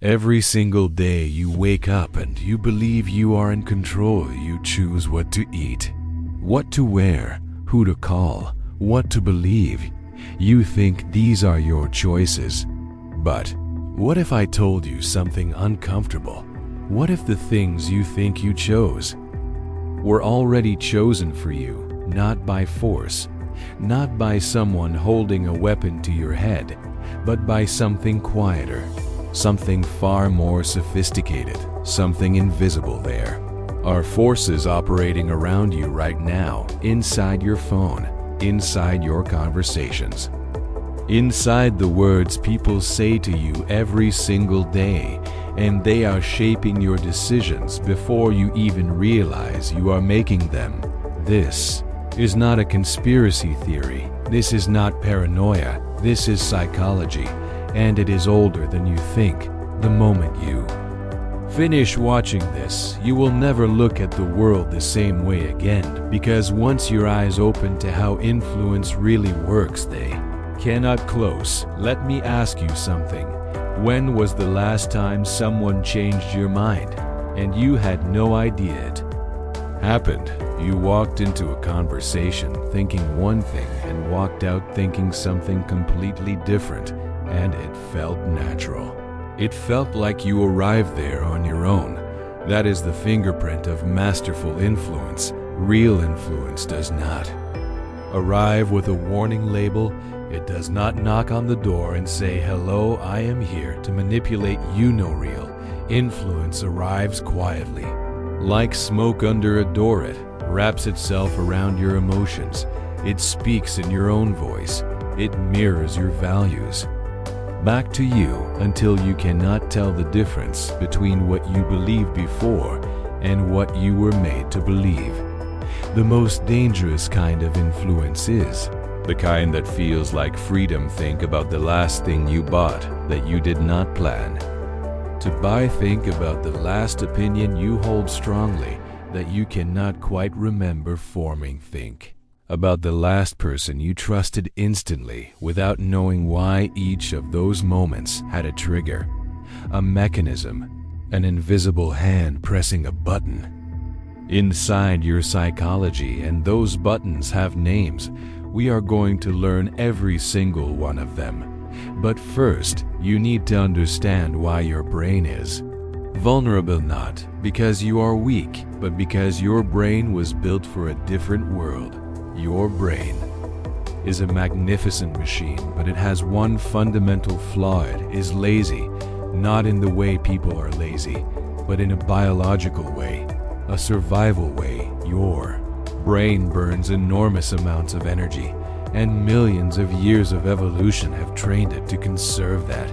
Every single day you wake up and you believe you are in control. You choose what to eat, what to wear, who to call, what to believe. You think these are your choices. But what if I told you something uncomfortable? What if the things you think you chose were already chosen for you, not by force, not by someone holding a weapon to your head, but by something quieter, something far more sophisticated, something invisible there? Are forces operating around you right now, inside your phone, inside your conversations, inside the words people say to you every single day, and they are shaping your decisions before you even realize you are making them. This is not a conspiracy theory. This is not paranoia. This is psychology, and it is older than you think. The moment you finish watching this, you will never look at the world the same way again, because once your eyes open to how influence really works, they cannot close. Let me ask you something. When was the last time someone changed your mind and you had no idea it happened? You walked into a conversation thinking one thing and walked out thinking something completely different, and it felt natural. It felt like you arrived there on your own. That is the fingerprint of masterful influence. Real influence does not arrive with a warning label. It does not knock on the door and say, "Hello, I am here to manipulate you." No, real influence arrives quietly, like smoke under a door. It wraps itself around your emotions. It speaks in your own voice. It mirrors your values back to you until you cannot tell the difference between what you believed before and what you were made to believe. The most dangerous kind of influence is the kind that feels like freedom. Think about the last thing you bought that you did not plan to buy. Think about the last opinion you hold strongly that you cannot quite remember forming. Think about the last person you trusted instantly without knowing why. Each of those moments had a trigger, a mechanism, an invisible hand pressing a button inside your psychology, and those buttons have names. We are going to learn every single one of them. But first, you need to understand why your brain is vulnerable, not because you are weak, but because your brain was built for a different world. Your brain is a magnificent machine, but it has one fundamental flaw. It is lazy, not in the way people are lazy, but in a biological way, a survival way. Your brain burns enormous amounts of energy, and millions of years of evolution have trained it to conserve that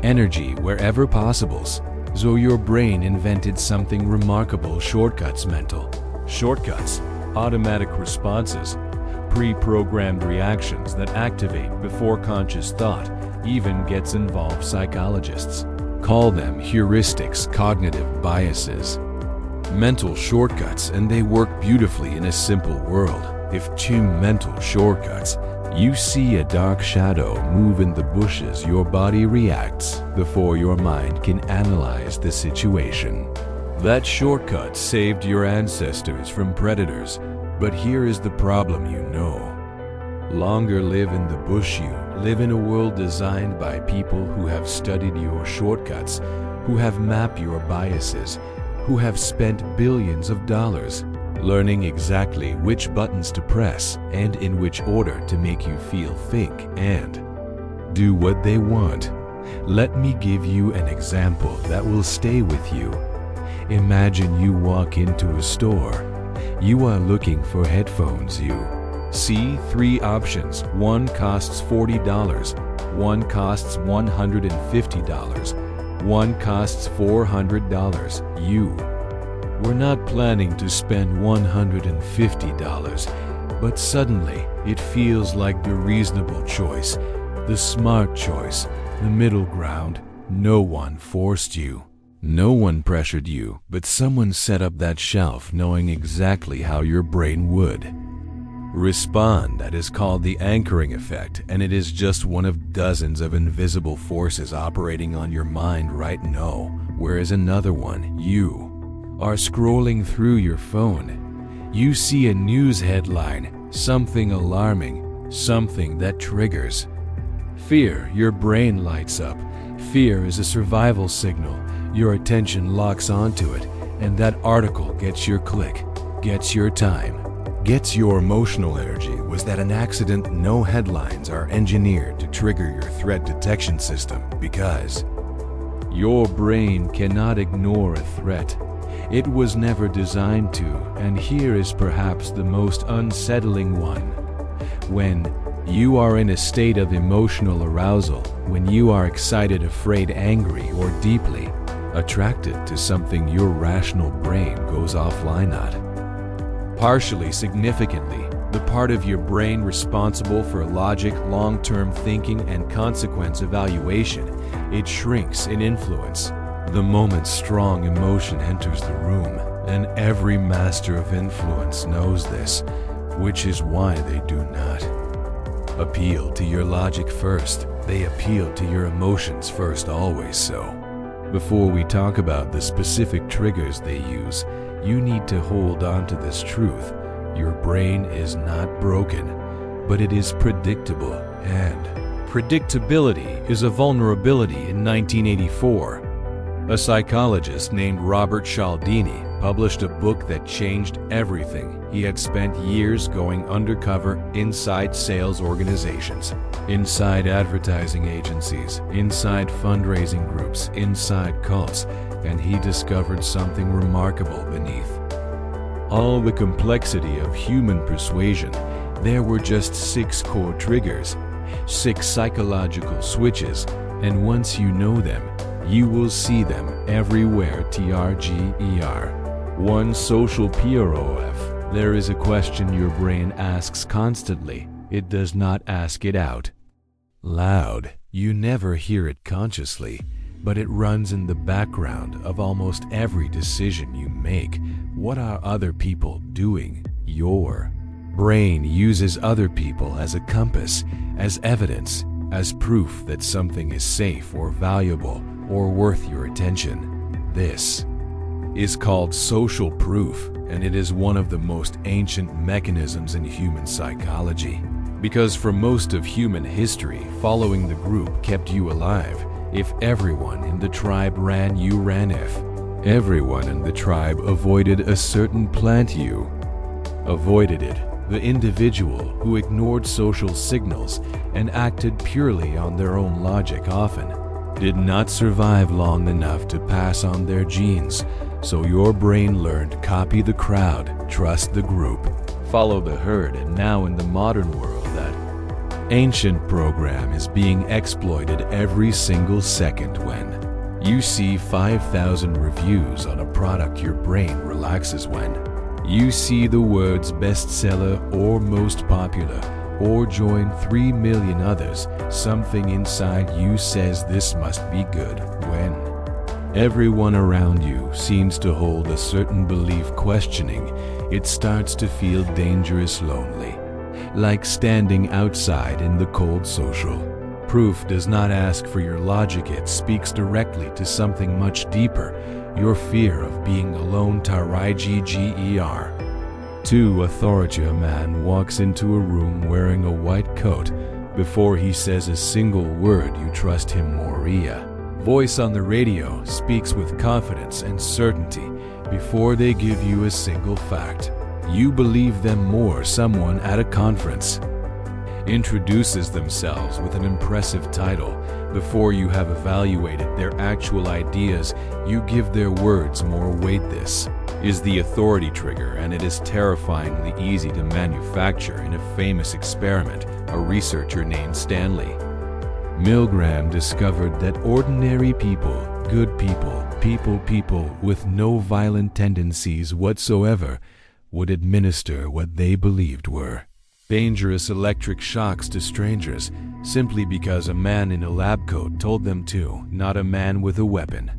energy wherever possible. So your brain invented something remarkable: shortcuts, mental shortcuts, automatic responses, pre-programmed reactions that activate before conscious thought even gets involved. Psychologists call them heuristics, cognitive biases, mental shortcuts, and they work beautifully in a simple world. If two mental shortcuts, you see a dark shadow move in the bushes, your body reacts before your mind can analyze the situation. That shortcut saved your ancestors from predators, but here is the problem: you no longer live in the bush. You live in a world designed by people who have studied your shortcuts, who have mapped your biases, who have spent billions of dollars learning exactly which buttons to press and in which order to make you feel, think, and do what they want. Let me give you an example that will stay with you. Imagine you walk into a store. You are looking for headphones. You see three options. One costs $40, one costs $150, one costs $400. You were not planning to spend $150, but suddenly it feels like the reasonable choice, the smart choice, the middle ground. No one forced you. No one pressured you, but someone set up that shelf knowing exactly how your brain would Respond. That is called the anchoring effect, and it is just one of dozens of invisible forces operating on your mind right now. Whereas another one, you are scrolling through your phone. You see a news headline, something alarming, something that triggers fear. Your brain lights up. Fear is a survival signal. Your attention locks onto it, and that article gets your click, gets your time, gets your emotional energy. Was that an accident? No, headlines are engineered to trigger your threat detection system because your brain cannot ignore a threat. It was never designed to, and here is perhaps the most unsettling one. When you are in a state of emotional arousal, when you are excited, afraid, angry, or deeply attracted to something, your rational brain goes offline. Not partially, significantly, the part of your brain responsible for logic, long-term thinking, and consequence evaluation, it shrinks in influence the moment strong emotion enters the room, and every master of influence knows this, which is why they do not appeal to your logic first. They appeal to your emotions first, always so. Before we talk about the specific triggers they use, you need to hold on to this truth. Your brain is not broken, but it is predictable, and predictability is a vulnerability. In 1984, a psychologist named Robert Cialdini published a book that changed everything. He had spent years going undercover inside sales organizations, inside advertising agencies, inside fundraising groups, inside cults, and he discovered something remarkable beneath all the complexity of human persuasion. There were just 6 core triggers, 6 psychological switches, and once you know them, you will see them everywhere. TRGER. 1. Social PROF. There is a question your brain asks constantly. It does not ask it out loud. You never hear it consciously, but it runs in the background of almost every decision you make. What are other people doing? Your brain uses other people as a compass, as evidence, as proof that something is safe or valuable or worth your attention. This is called social proof, and it is one of the most ancient mechanisms in human psychology. Because for most of human history, following the group kept you alive. If everyone in the tribe ran, you ran. If everyone in the tribe avoided a certain plant, you avoided it. The individual who ignored social signals and acted purely on their own logic often did not survive long enough to pass on their genes. So your brain learned copy the crowd, trust the group, follow the herd, and now in the modern world that ancient program is being exploited every single second. When you see 5,000 reviews on a product, your brain relaxes. When you see the words bestseller or most popular or join 3 million others, something inside you says this must be good. When everyone around you seems to hold a certain belief, questioning, it starts to feel dangerous, lonely, like standing outside in the cold. Social proof does not ask for your logic, it speaks directly to something much deeper, your fear of being alone. TRIGGER. 2. Authority. A man walks into a room wearing a white coat. Before he says a single word, you trust him more. Voice on the radio speaks with confidence and certainty. Before they give you a single fact, you believe them more. Someone at a conference introduces themselves with an impressive title. Before you have evaluated their actual ideas, you give their words more weight. This is the authority trigger, and it is terrifyingly easy to manufacture. In a famous experiment, a researcher named Stanley Milgram discovered that ordinary people, good people, people with no violent tendencies whatsoever, would administer what they believed were dangerous electric shocks to strangers simply because a man in a lab coat told them to. Not a man with a weapon,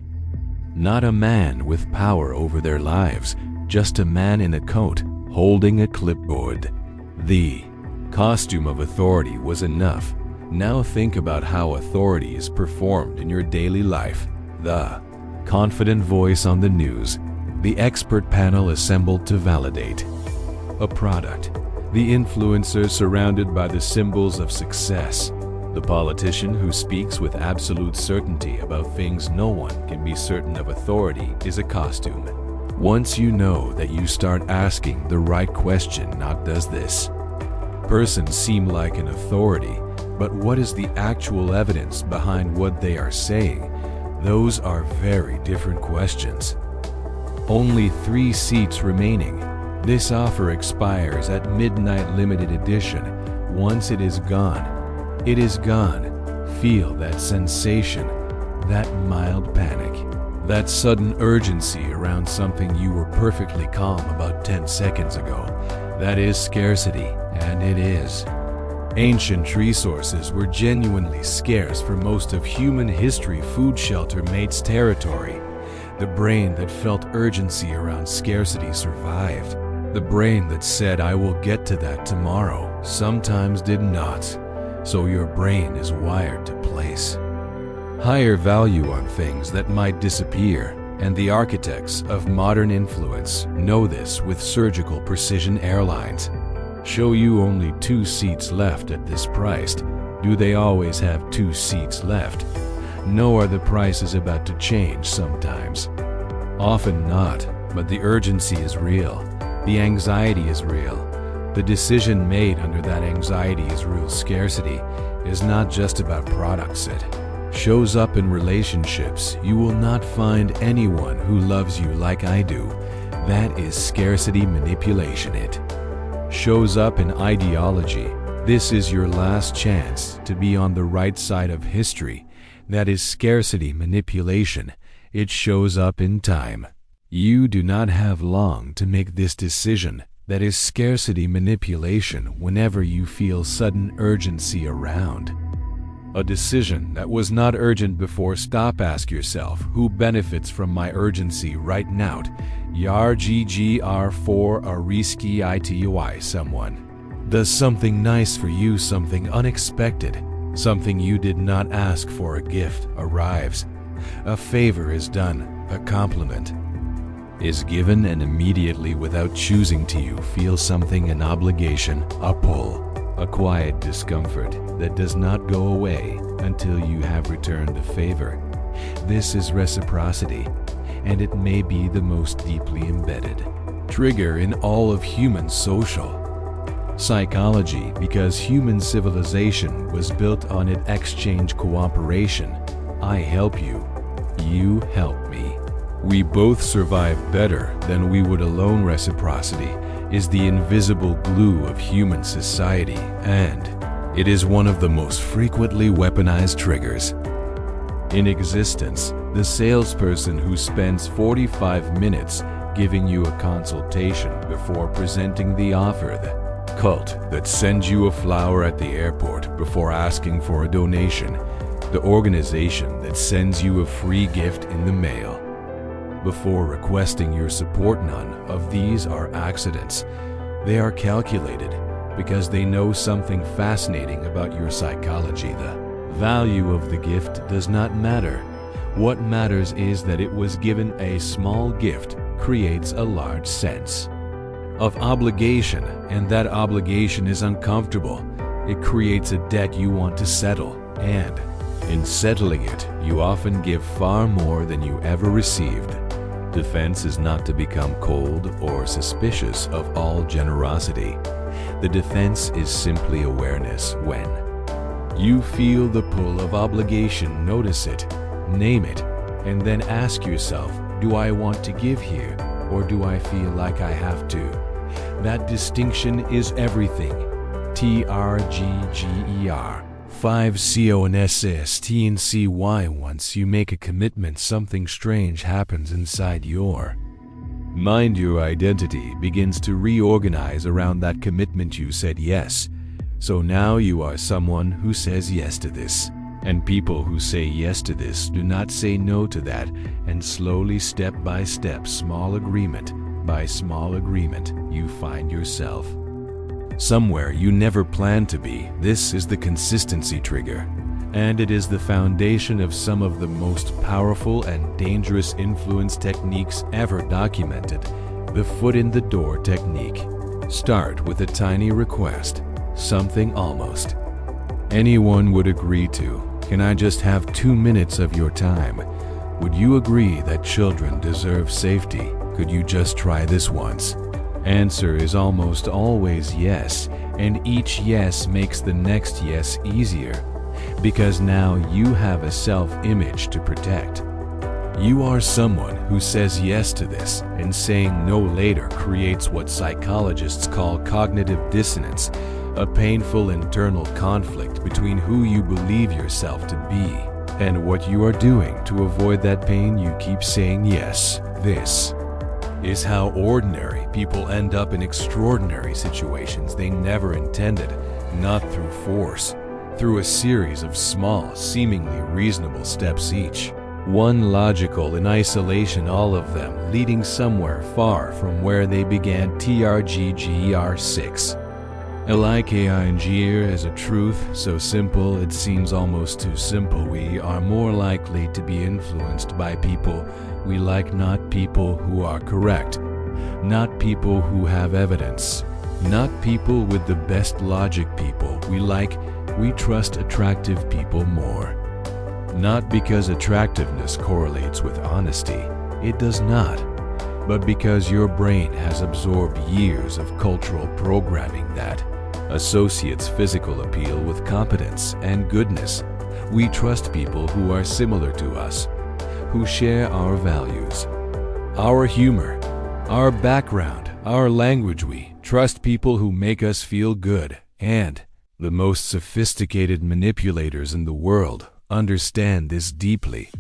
not a man with power over their lives, just a man in a coat holding a clipboard. The costume of authority was enough. Now think about how authority is performed in your daily life. The confident voice on the news, the expert panel assembled to validate a product, the influencer surrounded by the symbols of success, the politician who speaks with absolute certainty about things no one can be certain of. Authority is a costume. Once you know that, you start asking the right question, not does this person seem like an authority, but what is the actual evidence behind what they are saying? Those are very different questions. Only 3 seats remaining. This offer expires at midnight limited edition. Once it is gone, it is gone. Feel that sensation, that mild panic, that sudden urgency around something you were perfectly calm about 10 seconds ago. That is scarcity, and it is. Ancient resources were genuinely scarce for most of human history. Food shelter mates territory. The brain that felt urgency around scarcity survived. The brain that said, I will get to that tomorrow, sometimes did not. So your brain is wired to place higher value on things that might disappear, and the architects of modern influence know this with surgical precision. Airlines show you only 2 seats left at this price. Do they always have 2 seats left? No. Are the prices about to change sometimes? Often not, but the urgency is real. The anxiety is real. The decision made under that anxiety is real. Scarcity is not just about products. It shows up in relationships. You will not find anyone who loves you like I do. That is scarcity manipulation. It shows up in ideology. This is your last chance to be on the right side of history. That is scarcity manipulation. It shows up in time. You do not have long to make this decision. That is scarcity manipulation. Whenever you feel sudden urgency around a decision that was not urgent before, stop. Ask yourself, who benefits from my urgency right now? Yar ggr for a risky ity. Someone does something nice for you, something unexpected, something you did not ask for. A gift arrives. A favor is done. A compliment is given, and immediately, without choosing to, you feel something, an obligation, a pull, a quiet discomfort that does not go away until you have returned the favor. This is reciprocity, and it may be the most deeply embedded trigger in all of human social psychology, because human civilization was built on it. Exchange, cooperation. I help you, you help me. We both survive better than we would alone. Reciprocity is the invisible glue of human society, and it is one of the most frequently weaponized triggers in existence. The salesperson who spends 45 minutes giving you a consultation before presenting the offer. The cult that sends you a flower at the airport before asking for a donation. The organization that sends you a free gift in the mail before requesting your support. None of these are accidents. They are calculated because they know something fascinating about your psychology. The value of the gift does not matter. What matters is that it was given. A small gift creates a large sense of obligation, and that obligation is uncomfortable. It creates a debt you want to settle, and in settling it, you often give far more than you ever received. Defense is not to become cold or suspicious of all generosity. The defense is simply awareness. When you feel the pull of obligation, notice it, name it, and then ask yourself, do I want to give here, or do I feel like I have to? That distinction is everything. TRGGER 5 CONSSTNCY. Once you make a commitment, something strange happens inside your mind. Your identity begins to reorganize around that commitment. You said yes, so now you are someone who says yes to this. And people who say yes to this do not say no to that, and slowly, step by step, small agreement by small agreement, you find yourself somewhere you never planned to be. This is the consistency trigger, and it is the foundation of some of the most powerful and dangerous influence techniques ever documented, the foot in the door technique. Start with a tiny request, something almost anyone would agree to. Can I just have 2 minutes of your time? Would you agree that children deserve safety? Could you just try this once? Answer is almost always yes, and each yes makes the next yes easier, because now you have a self-image to protect. You are someone who says yes to this, and saying no later creates what psychologists call cognitive dissonance, a painful internal conflict between who you believe yourself to be and what you are doing. To avoid that pain, you keep saying yes. This is how ordinary people end up in extraordinary situations they never intended, not through force, through a series of small, seemingly reasonable steps, each one logical in isolation, all of them leading somewhere far from where they began. TRGGR6. LIKINGR as a truth so simple it seems almost too simple. We are more likely to be influenced by people we like, not people who are correct, not people who have evidence, not people with the best logic. People we like, we trust attractive people more. Not because attractiveness correlates with honesty, it does not, but because your brain has absorbed years of cultural programming that associates physical appeal with competence and goodness. We trust people who are similar to us, who share our values, our humor, our background, our language. We trust people who make us feel good, and the most sophisticated manipulators in the world understand this deeply.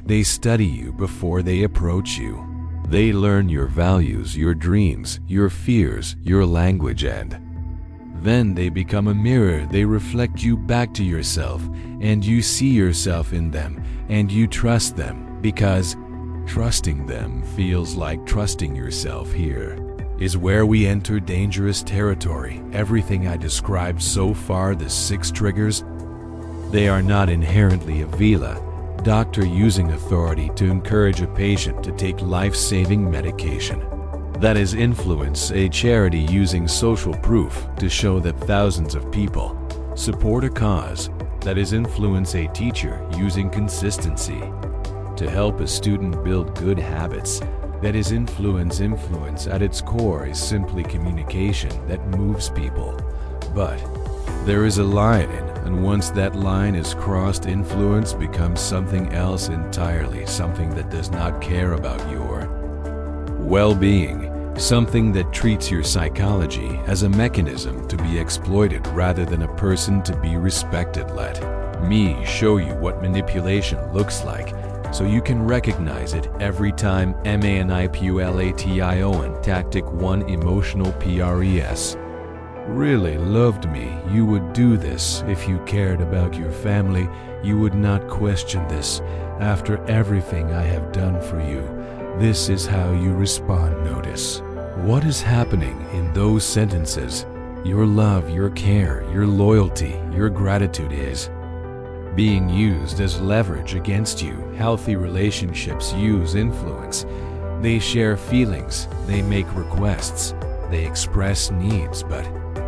They study you before they approach you. They learn your values, your dreams, your fears, your language, and then they become a mirror. They reflect you back to yourself, and you see yourself in them, and you trust them, because trusting them feels like trusting yourself. Here is where we enter dangerous territory. Everything I described so far, the 6 triggers, they are not inherently a vila doctor using authority to encourage a patient to take life-saving medication. That is influence, a charity using social proof to show that thousands of people support a cause. That is influence, a teacher using consistency to help a student build good habits. That is influence. Influence at its core is simply communication that moves people. But there is a line, and once that line is crossed, influence becomes something else entirely, something that does not care about your well-being, something that treats your psychology as a mechanism to be exploited rather than a person to be respected. Let me show you what manipulation looks like, so you can recognize it every time. MANIPULATION. Tactic 1. Emotional PRES. Really loved me, you would do this. If you cared about your family, you would not question this. After everything I have done for you, this is how you respond. Notice what is happening in those sentences. Your love, your care, your loyalty, your gratitude is being used as leverage against you. Healthy relationships use influence. They share feelings, they make requests, they express needs, but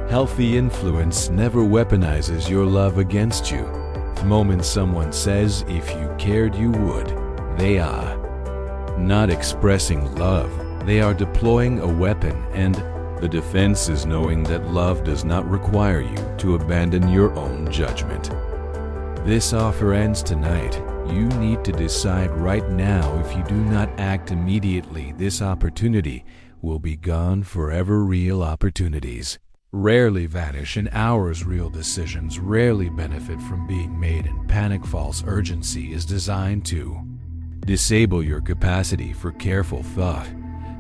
healthy influence never weaponizes your love against you. The moment someone says, "If you cared you would," they are not expressing love, they are deploying a weapon, and the defense is knowing that love does not require you to abandon your own judgment. This offer ends tonight. You need to decide right now. If you do not act immediately, this opportunity will be gone forever. Real opportunities rarely vanish in hours. Real decisions rarely benefit from being made in panic. False urgency is designed to disable your capacity for careful thought,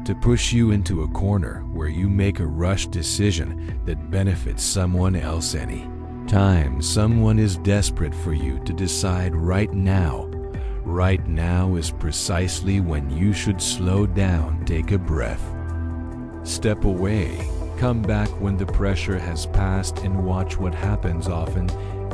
to push you into a corner where you make a rushed decision that benefits someone else. Any time someone is desperate for you to decide right now, right now is precisely when you should slow down, take a breath, step away, Come back when the pressure has passed and watch what happens. Often,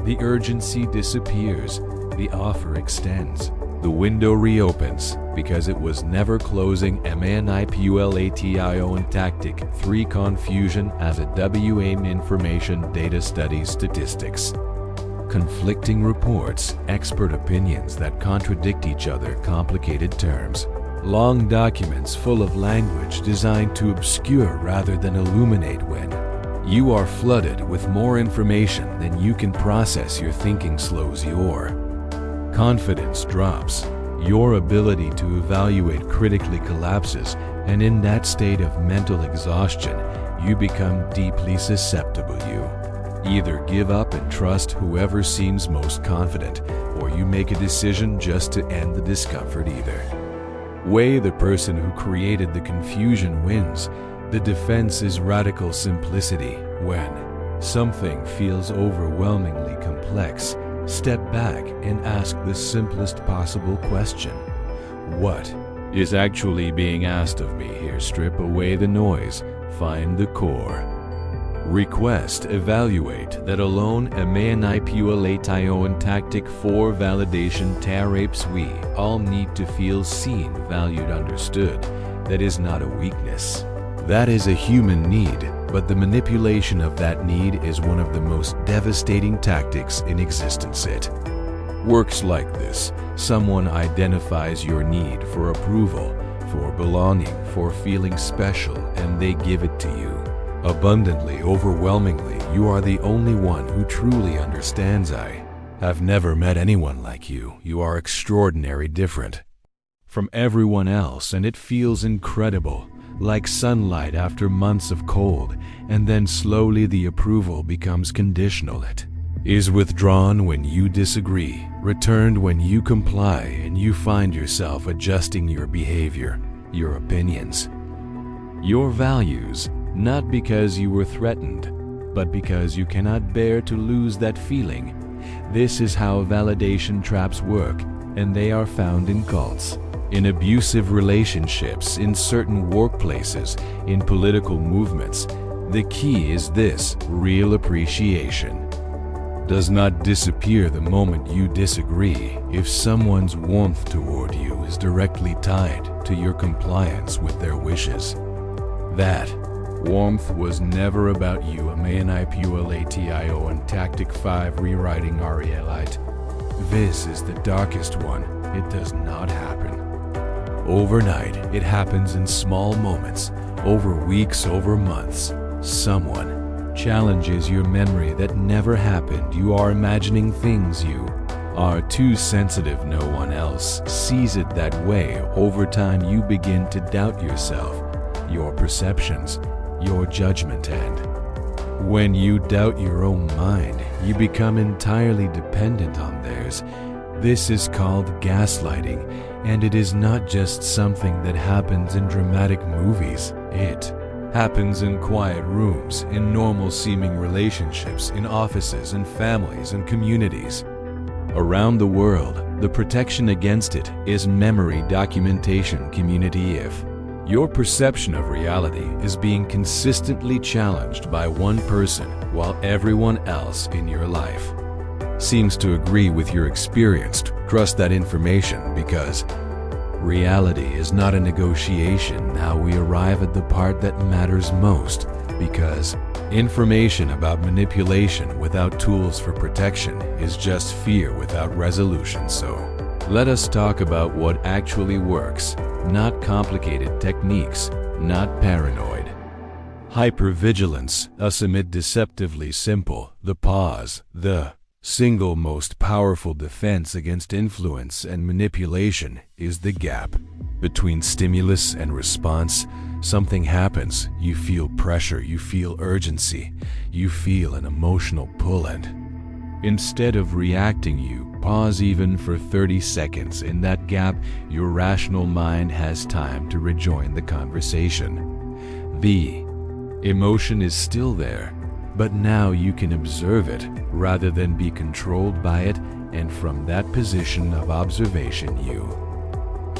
the urgency disappears, the offer extends, the window reopens, because it was never closing. Manipulation tactic 3 confusion as a WA information data studies statistics. Conflicting reports, expert opinions that contradict each other, complicated terms. Long documents full of language designed to obscure rather than illuminate. When you are flooded with more information than you can process, your thinking slows, your confidence drops, your ability to evaluate critically collapses, and in that state of mental exhaustion, you become deeply susceptible. You either give up and trust whoever seems most confident, or you make a decision just to end the discomfort. Either way, the person who created the confusion wins. The defense is radical simplicity. When something feels overwhelmingly complex, step back and ask the simplest possible question. What is actually being asked of me here? Strip away the noise, find the core. Request, evaluate, that alone. A manipulation tactic 4 validation terapes. We all need to feel seen, valued, understood. That is not a weakness. That is a human need, but the manipulation of that need is one of the most devastating tactics in existence. It works like this. Someone identifies your need for approval, for belonging, for feeling special, and they give it to you. Abundantly, overwhelmingly, you are the only one who truly understands. I have never met anyone like you. You are extraordinary, different from everyone else, and it feels incredible, like sunlight after months of cold, and then slowly the approval becomes conditional. It is withdrawn when you disagree, returned when you comply, and you find yourself adjusting your behavior, your opinions, your values, not because you were threatened, but because you cannot bear to lose that feeling. This is how validation traps work, and they are found in cults, in abusive relationships, in certain workplaces, in political movements. The key is this: real appreciation does not disappear the moment you disagree. If someone's warmth toward you is directly tied to your compliance with their wishes, that warmth was never about you. A manipulation tactic 5 rewriting realite. This is the darkest one. It does not happen overnight. It happens in small moments, over weeks, over months. Someone challenges your memory that never happened. You are imagining things. You are too sensitive. No one else sees it that way. Over time, you begin to doubt yourself, your perceptions, your judgment, and when you doubt your own mind, you become entirely dependent on theirs. This is called gaslighting, and it is not just something that happens in dramatic movies. It happens in quiet rooms, in normal-seeming relationships, in offices and families and communities. Around the world, the protection against it is memory documentation community. If your perception of reality is being consistently challenged by one person while everyone else in your life seems to agree with your experience, trust that information, because reality is not a negotiation. Now we arrive at the part that matters most, because information about manipulation without tools for protection is just fear without resolution. So let us talk about what actually works, not complicated techniques, not paranoid hypervigilance. Submit deceptively simple. The pause, the single most powerful defense against influence and manipulation, is the gap between stimulus and response. Something happens, you feel pressure, you feel urgency, you feel an emotional pull, and instead of reacting, you pause even for 30 seconds. In that gap, your rational mind has time to rejoin the conversation. The emotion is still there, but now you can observe it rather than be controlled by it, and from that position of observation you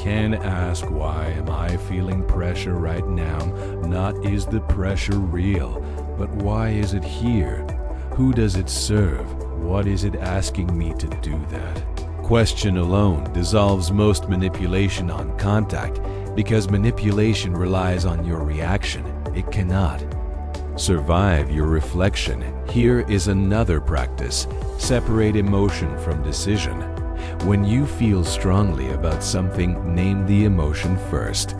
can ask, why am I feeling pressure right now? Not is the pressure real, but why is it here? Who does it serve? What is it asking me to do that? Question alone dissolves most manipulation on contact, because manipulation relies on your reaction. It cannot survive your reflection. Here is another practice. Separate emotion from decision. When you feel strongly about something, name the emotion first.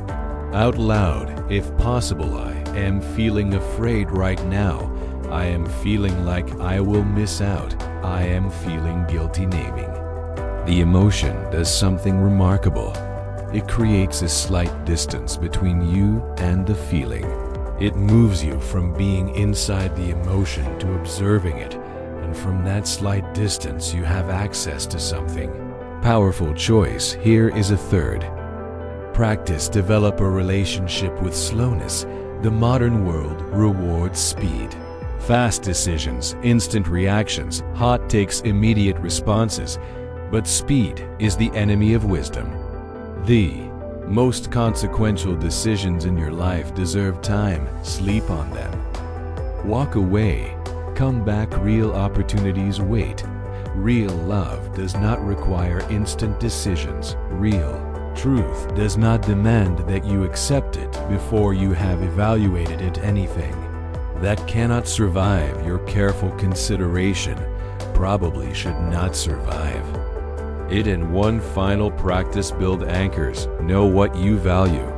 Out loud, if possible. I am feeling afraid right now. I am feeling like I will miss out. I am feeling guilty. Naming the emotion does something remarkable. It creates a slight distance between you and the feeling. It moves you from being inside the emotion to observing it, and from that slight distance you have access to something. Powerful choice. Here is a third practice. Develop a relationship with slowness. The modern world rewards speed. Fast decisions, instant reactions, hot takes, immediate responses. But speed is the enemy of wisdom. The most consequential decisions in your life deserve time. Sleep on them. Walk away. Come back. Real opportunities wait. Real love does not require instant decisions. Real truth does not demand that you accept it before you have evaluated it. Anything that cannot survive your careful consideration probably should not survive it. In one final practice, build anchors. Know what you value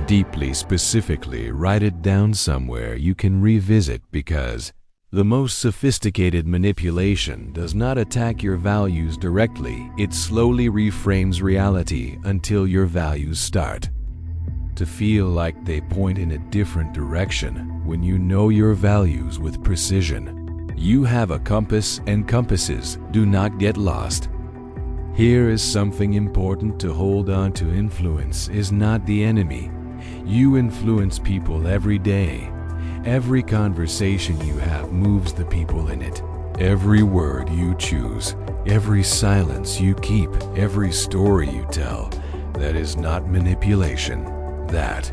deeply. Specifically, write it down somewhere you can revisit, because the most sophisticated manipulation does not attack your values directly. It slowly reframes reality until your values start to feel like they point in a different direction. When you know your values with precision, you have a compass, and compasses do not get lost. Here is something important to hold on to. Influence is not the enemy. You influence people every day. Every conversation you have moves the people in it. Every word you choose, every silence you keep, every story you tell. That is not manipulation. That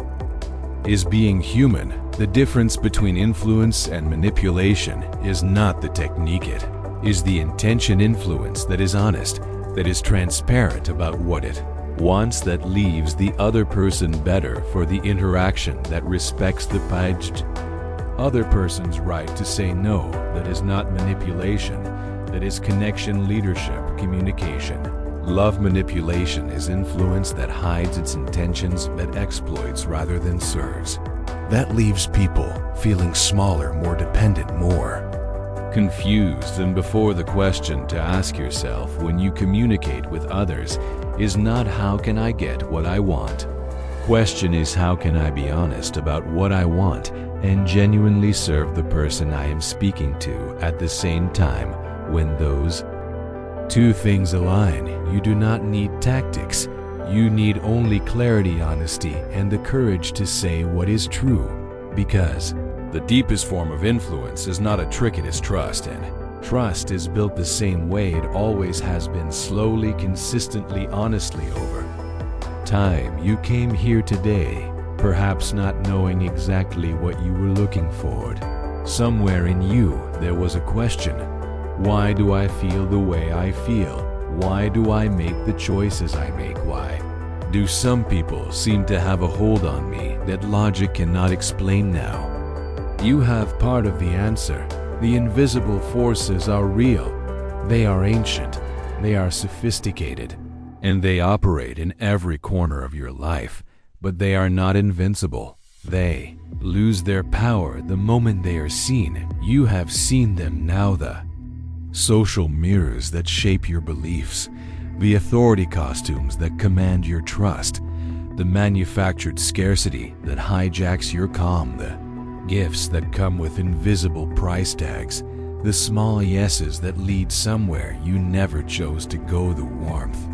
is being human. The difference between influence and manipulation is not the technique, it is the intention. Influence that is honest, that is transparent about what it wants, that leaves the other person better for the interaction, that respects the other person's right to say no. That is not manipulation. That is connection, leadership, communication. Love. Manipulation is influence that hides its intentions, that exploits rather than serves. That leaves people feeling smaller, more dependent, more confused. And before, the question to ask yourself when you communicate with others is not how can I get what I want. Question is how can I be honest about what I want and genuinely serve the person I am speaking to at the same time. When those two things align, you do not need tactics. You need only clarity, honesty, and the courage to say what is true. Because the deepest form of influence is not a trick, it is trust, and trust is built the same way it always has been, slowly, consistently, honestly, over time. You came here today, perhaps not knowing exactly what you were looking for. Somewhere in you there was a question. Why do I feel the way I feel? Why do I make the choices I make? Why do some people seem to have a hold on me that logic cannot explain now? You have part of the answer. The invisible forces are real. They are ancient. They are sophisticated. And they operate in every corner of your life. But they are not invincible. They lose their power the moment they are seen. You have seen them now. The social mirrors that shape your beliefs, the authority costumes that command your trust, the manufactured scarcity that hijacks your calm, the gifts that come with invisible price tags, the small yeses that lead somewhere you never chose to go, the warmth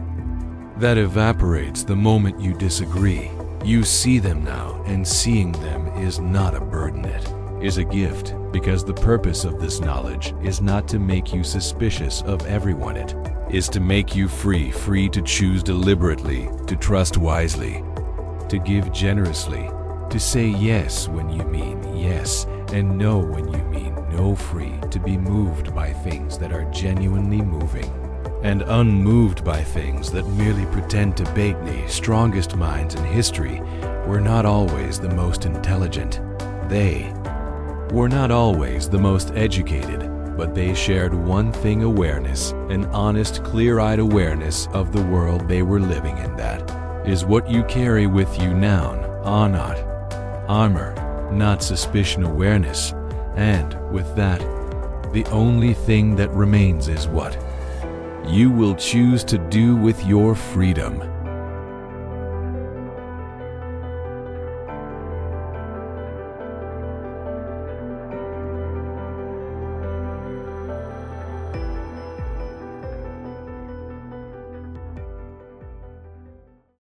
that evaporates the moment you disagree. You see them now, and seeing them is not a burden, it is a gift, because the purpose of this knowledge is not to make you suspicious of everyone. It is to make you free, free to choose deliberately, to trust wisely, to give generously, to say yes when you mean yes, and no when you mean no, free to be moved by things that are genuinely moving, and unmoved by things that merely pretend to bait me. Strongest minds in history were not always the most intelligent. They were not always the most educated, but they shared one thing: awareness, an honest, clear-eyed awareness of the world they were living in. That is what you carry with you now, not armor, not suspicion. Awareness. And with that, the only thing that remains is what you will choose to do with your freedom.